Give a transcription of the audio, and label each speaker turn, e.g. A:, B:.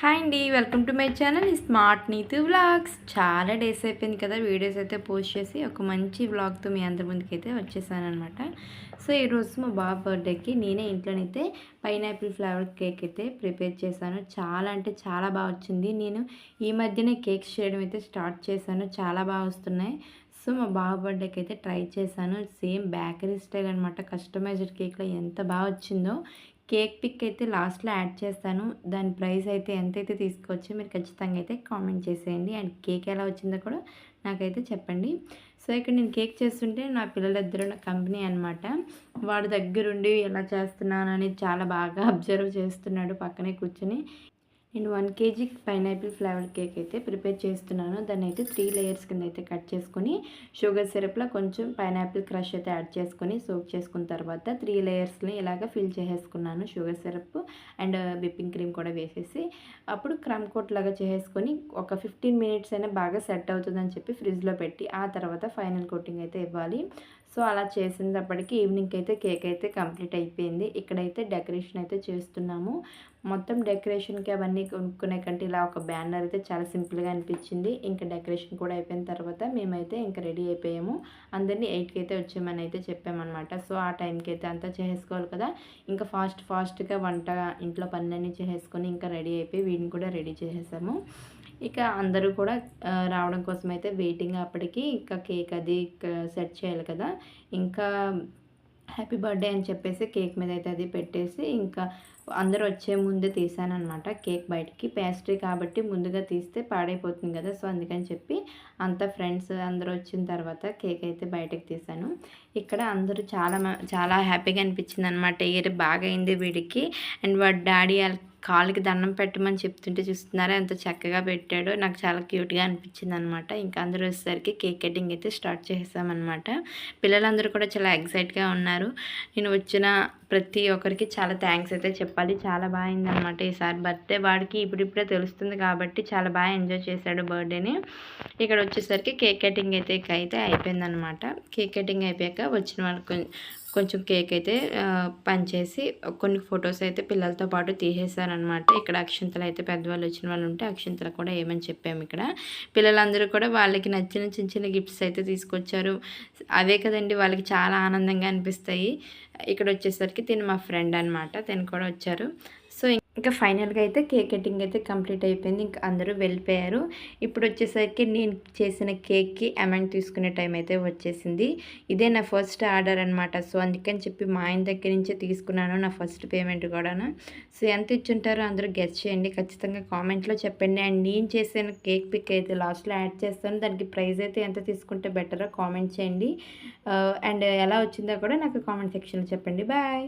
A: Hi అండి, welcome to my channel smart Neetu vlogs. చాలా days అయిపోయింది కదా వీడియోస్ అయితే పోస్ట్ చేసి ఒక మంచి వ్లాగ్తో మీ అందరి ముందుకైతే వచ్చేసాను అనమాట. సో ఈరోజు మా బాబు బర్త్డేకి నేనే ఇంట్లోనైతే పైనాపిల్ ఫ్లేవర్ కేక్ అయితే ప్రిపేర్ చేశాను. చాలా అంటే చాలా బాగా వచ్చింది. నేను ఈ మధ్యనే కేక్స్ చేయడం అయితే స్టార్ట్ చేశాను, చాలా బాగా వస్తున్నాయి. సో మా బాబు బర్త్డేకి అయితే ట్రై చేశాను. సేమ్ బేకరీ స్టైల్ అనమాట. కస్టమైజ్డ్ కేక్లో ఎంత బాగా వచ్చిందో. కేక్ పిక్ అయితే లాస్ట్లో యాడ్ చేస్తాను. దాని ప్రైస్ అయితే ఎంతైతే తీసుకోవచ్చో మీరు ఖచ్చితంగా అయితే కామెంట్ చేసేయండి. అండ్ కేక్ ఎలా వచ్చిందో కూడా నాకైతే చెప్పండి. సో ఇక్కడ నేను కేక్ చేస్తుంటే నా పిల్లలిద్దరూ నా కంపెనీ అనమాట. వాడి దగ్గరుండి ఎలా చేస్తున్నానని చాలా బాగా అబ్జర్వ్ చేస్తున్నాడు పక్కనే కూర్చొని. నేను 1 kg పైనాపిల్ ఫ్లేవర్ కేక్ అయితే ప్రిపేర్ చేస్తున్నాను. దాన్ని అయితే 3 లేయర్స్ కింద అయితే కట్ చేసుకొని షుగర్ సిరప్లో కొంచెం పైనాపిల్ క్రష్ అయితే యాడ్ చేసుకొని సోక్ చేసుకున్న తర్వాత 3 లేయర్స్ని ఇలాగ ఫిల్ చేసేసుకున్నాను. Sugar syrup and whipping cream కూడా వేసేసి అప్పుడు క్రమ్ కోట్ లాగా చేసేసుకొని ఒక 15 మినిట్స్ అయినా బాగా సెట్ అవుతుందని చెప్పి ఫ్రిడ్జ్లో పెట్టి ఆ తర్వాత ఫైనల్ కోటింగ్ అయితే ఇవ్వాలి. సో అలా చేసినప్పటికీ ఈవినింగ్కి అయితే కేక్ అయితే కంప్లీట్ అయిపోయింది. ఇక్కడైతే డెకరేషన్ అయితే చేస్తున్నాము. మొత్తం డెకరేషన్కి అవన్నీ కొనుక్కునే కంటే ఇలా ఒక బ్యానర్ అయితే చాలా సింపుల్గా అనిపించింది. ఇంకా డెకరేషన్ కూడా అయిపోయిన తర్వాత మేమైతే ఇంకా రెడీ అయిపోయాము. అందరినీ 8కి అయితే వచ్చేయమని అయితే చెప్పామన్నమాట. సో ఆ టైంకి అయితే అంతా చేసుకోవాలి కదా. ఇంకా ఫాస్ట్గా వంట ఇంట్లో పనులన్నీ చేసేసుకొని ఇంకా రెడీ అయిపోయి వీడిని కూడా రెడీ చేసేసాము. ఇక అందరూ కూడా రావడం కోసం అయితే వెయిటింగ్. అప్పటికి ఇంకా కేక్ అది సెట్ చేయాలి కదా. ఇంకా హ్యాపీ బర్త్డే అని చెప్పేసి కేక్ మీద అయితే అది పెట్టేసి ఇంకా అందరూ వచ్చే ముందే తీసానమాట కేక్ బయటికి. పేస్ట్రీ కాబట్టి ముందుగా తీస్తే పాడైపోతుంది కదా. సో అందుకని చెప్పి అంతా ఫ్రెండ్స్ అందరూ వచ్చిన తర్వాత కేక్ అయితే బయటకు తీసాను. ఇక్కడ అందరూ చాలా హ్యాపీగా అనిపించింది అనమాట. ఇయర్ బాగా అయింది వీడికి. అండ్ వాడి డాడీ కాళ్ళకి దండం పెట్టమని చెప్తుంటే చూస్తున్నారా ఎంత చక్కగా పెట్టాడో. నాకు చాలా క్యూట్గా అనిపించింది అనమాట. ఇంకా అందరూ వచ్చేసరికి కేక్ కటింగ్ అయితే స్టార్ట్ చేసామన్నమాట. పిల్లలందరూ కూడా చాలా ఎక్సైట్గా ఉన్నారు. నేను వచ్చిన ప్రతి ఒక్కరికి చాలా థ్యాంక్స్ అయితే చెప్పాలి. చాలా బాగా అయిందనమాట ఈసారి బర్త్డే. వాడికి ఇప్పుడిప్పుడే తెలుస్తుంది కాబట్టి చాలా బాగా ఎంజాయ్ చేశాడు బర్త్డేని. ఇక్కడ వచ్చేసరికి కేక్ కటింగ్ అయితే అయిపోయిందనమాట. కేక్ కటింగ్ అయిపోయాక వచ్చిన వాళ్ళకి కొంచెం కేక్ అయితే పంచేసి కొన్ని ఫొటోస్ అయితే పిల్లలతో పాటు తీసేశారనమాట. ఇక్కడ అక్షింతలు అయితే పెద్దవాళ్ళు వచ్చిన వాళ్ళు ఉంటే అక్షింతలు కూడా ఏమని చెప్పాము. ఇక్కడ పిల్లలందరూ కూడా వాళ్ళకి నచ్చిన చిన్న చిన్న గిఫ్ట్స్ అయితే తీసుకొచ్చారు. అవే కదండి వాళ్ళకి చాలా ఆనందంగా అనిపిస్తాయి. ఇక్కడ వచ్చేసరికి తిను మా ఫ్రెండ్ అనమాట, తిను కూడా వచ్చారు. సో ఇంకా ఫైనల్గా అయితే కేక్ కటింగ్ అయితే కంప్లీట్ అయిపోయింది. ఇంకా అందరూ వెళ్ళిపోయారు. ఇప్పుడు వచ్చేసరికి నేను చేసిన కేక్కి అమౌంట్ తీసుకునే టైం అయితే వచ్చేసింది. ఇదే నా ఫస్ట్ ఆర్డర్ అనమాట. సో అందుకని చెప్పి మా ఆయన దగ్గర నుంచే తీసుకున్నాను నా ఫస్ట్ పేమెంట్ కూడా. సో ఎంత ఇచ్చుంటారో అందరూ గెస్ చేయండి, ఖచ్చితంగా కామెంట్లో చెప్పండి. అండ్ నేను చేసిన కేక్ పిక్ అయితే లాస్ట్లో యాడ్ చేస్తాను. దానికి ప్రైస్ అయితే ఎంత తీసుకుంటే బెటరో కామెంట్ చేయండి. అండ్ ఎలా వచ్చిందో కూడా నాకు కామెంట్ సెక్షన్లో చెప్పండి. బాయ్.